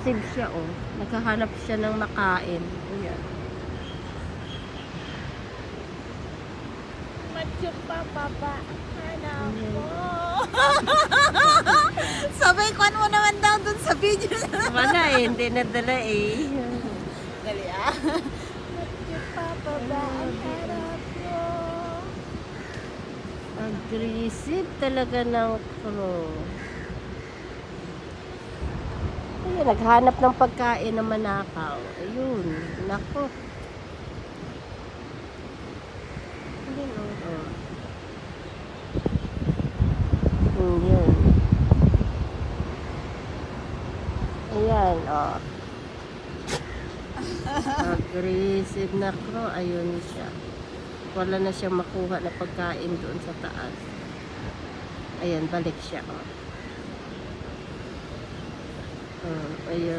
Save siya, oh. Naghahanap siya ng makain. Ayan. Macho pa, papa. Hanap Ayan. ko. Sabay kwan mo naman daw dun sa video. Wala eh, hindi nadala eh. Dali ah. Macho pa, papa. Hanap ko. Aggressive talaga ng crow. Ayun, naghanap ng pagkain na manakaw. Ayun, nako. Ayun, oh. Ayun. Ayan, oh. Aggressive na crow. Ayun siya. Wala na siyang makuha na pagkain doon sa taas. Ayan, balik siya, oh. Ayun.